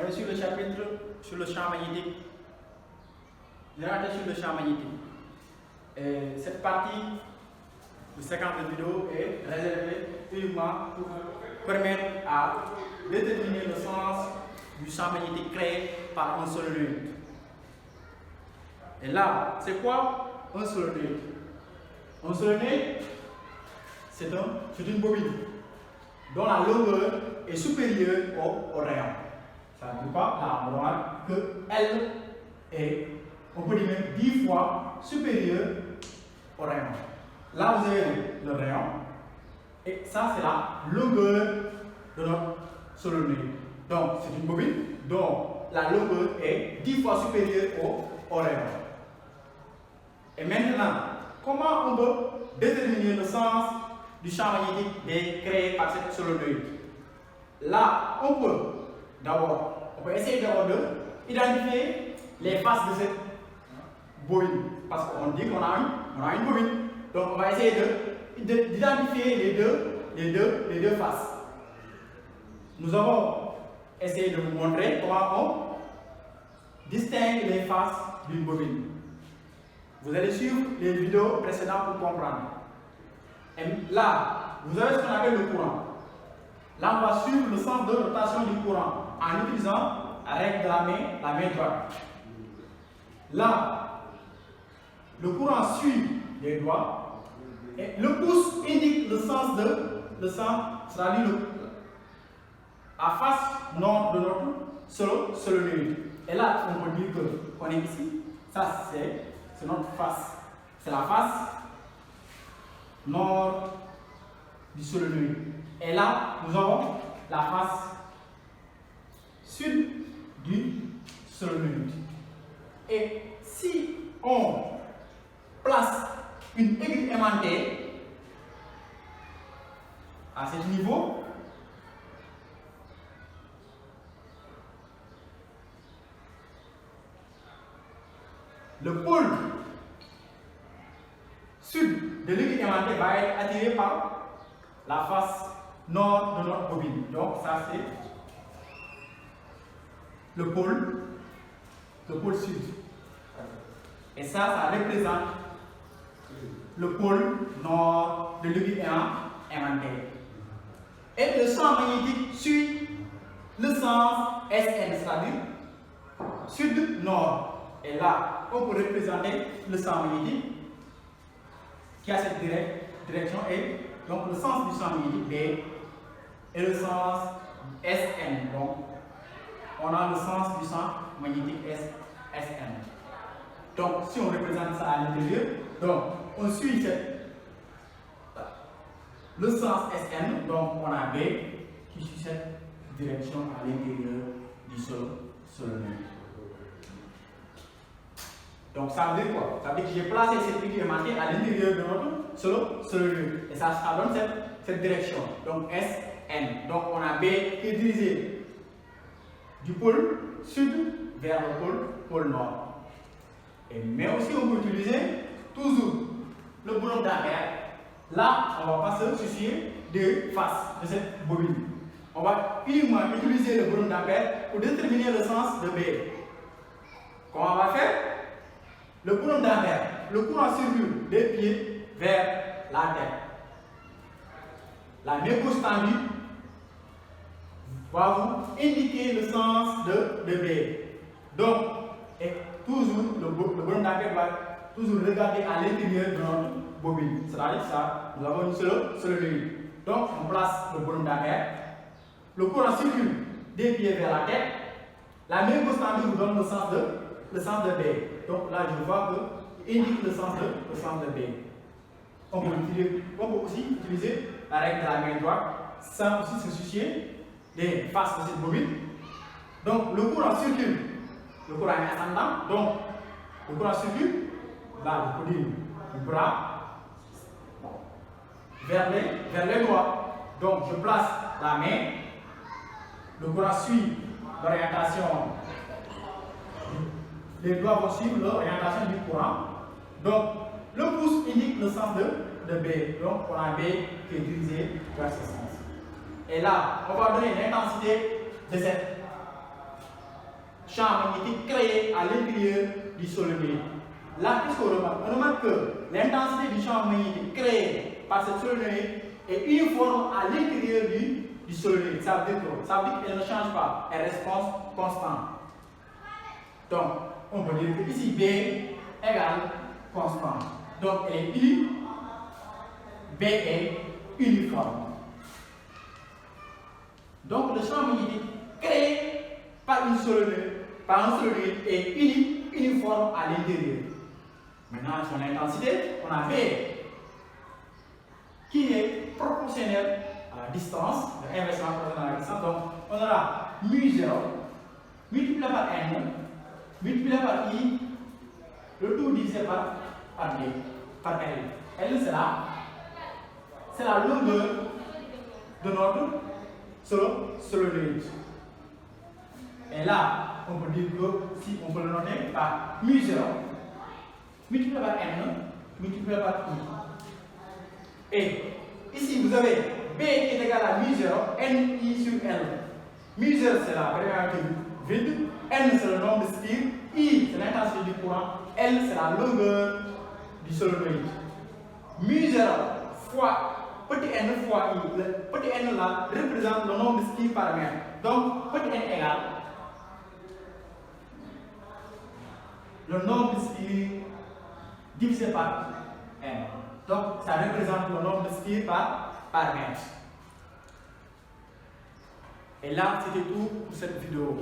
est sur le chapitre sur le champ magnétique. Générateur sur le champ magnétique. Et cette partie de séquence de vidéo est réservée uniquement pour permettre à déterminer le sens du champ magnétique créé par un solenoïde. Et là, c'est quoi un solenoïde? Un solenoïde, c'est une bobine dont la longueur est supérieure au rayon. Ça ne veut pas là, on voit qu'elle est, on peut dire même 10 fois supérieure au rayon. Là, vous avez le rayon, et ça, c'est la longueur de notre solenoïde. Donc, c'est une bobine dont la longueur est 10 fois supérieure au rayon. Et maintenant, comment on peut déterminer le sens du champ magnétique créé par cette solenoïde? Là, on peut essayer d'abord d'identifier les faces de cette bobine. Parce qu'on dit qu'on a une bobine. Donc, on va essayer d'identifier les deux faces. Nous avons essayé de vous montrer comment on distingue les faces d'une bobine. Vous allez suivre les vidéos précédentes pour comprendre. Et là, vous avez ce qu'on appelle le courant. Là, on va suivre le sens de rotation du courant en utilisant la règle de la main droite. Là, le courant suit les doigts et le pouce indique le sens, c'est-à-dire la face nord de notre solenoïde. Et là, on peut dire qu'on est ici. Ça, c'est notre face. C'est la face nord du solenoïde. Et là, nous avons la face sud du solenoïde. Et si on place une aiguille aimantée à ce niveau, le pôle sud de l'aiguille aimantée va être attiré par la face nord de notre bobine. Donc ça c'est le pôle sud. Et ça représente le pôle nord de l'aiguille aimantée. Et le champ magnétique suit le sens SN, c'est-à-dire sud-nord. Et là, on peut représenter le champ magnétique qui a cette direction et donc le sens du champ magnétique B et le sens SN. Donc, on a le sens du champ magnétique SN. Donc, si on représente ça à l'intérieur, donc on suit le sens SN, donc on a B qui suit cette direction à l'intérieur du solenoïde. Donc ça veut dire quoi? Ça veut dire que j'ai placé cette aiguille aimantée à l'intérieur de notre solenoïde. Et ça donne cette direction. Donc SN. Donc on a B qui est dirigé du pôle sud vers le pôle nord. Mais aussi on peut utiliser toujours le boulon d'ampère. Là, on ne va pas se soucier des faces de cette bobine. On va uniquement utiliser le boulon d'ampère pour déterminer le sens de B. Comment on va faire? Le boulon d'ampère, le courant circule des pieds vers la tête. La main gauche tendue va vous indiquer le sens de B. Donc, et toujours, le boulon d'ampère va toujours regarder à l'intérieur de notre bobine. C'est-à-dire ça, nous avons une solenoïde. Donc, on place le boulon d'ampère. Le courant circule des pieds vers la tête. La main gauche tendue vous donne le sens de B. Donc là, je vois qu'il indique le sens de B. On peut aussi utiliser la règle de la main droite sans aussi se soucier des faces de cette bobine. Donc le courant circule, le courant est ascendant, donc le courant circule, là je peux dire du bras vers les doigts. Donc je place la main, le courant suit l'orientation. Les doigts vont suivre l'orientation du courant. Donc, le pouce indique le sens de B. Donc, on a B qui est dirigé vers ce sens. Et là, on va donner l'intensité de cette champ magnétique créé à l'intérieur du solénoïde. Là, qu'est-ce qu'on remarque? On remarque que l'intensité du champ magnétique créé par cette solénoïde est uniforme à l'intérieur du solénoïde. Ça veut dire qu'elle ne change pas, elle reste constante. Donc, on peut dire que ici B égale constant. Donc, elle est unique, B est uniforme. Donc, le champ magnétique créé par un solénoïde est unique, uniforme à l'intérieur. Maintenant, son intensité, on a B qui est proportionnelle à la distance, inversement proportionnelle à la distance. Donc, on aura mu0 multiplié par n, multiplié par I, le tout divisé par D, par L. L, c'est la longueur de notre solénoïde. Et là, on peut dire que si on peut le noter par mu0 multiplié par n, multiplié par I. Et ici, vous avez B qui est égal à mu0, NI sur L. Mu0, c'est la variabilité vide, N, c'est le nombre de spires, I, c'est l'intensité du courant, L, c'est la longueur du solénoïde. Mu0 fois petit n fois I. Le petit n là représente le nombre de spires par mètre. Donc, petit n égale le nombre de spires divisé par n. Donc, ça représente le nombre de spires par mètre. Et là, c'était tout pour cette vidéo.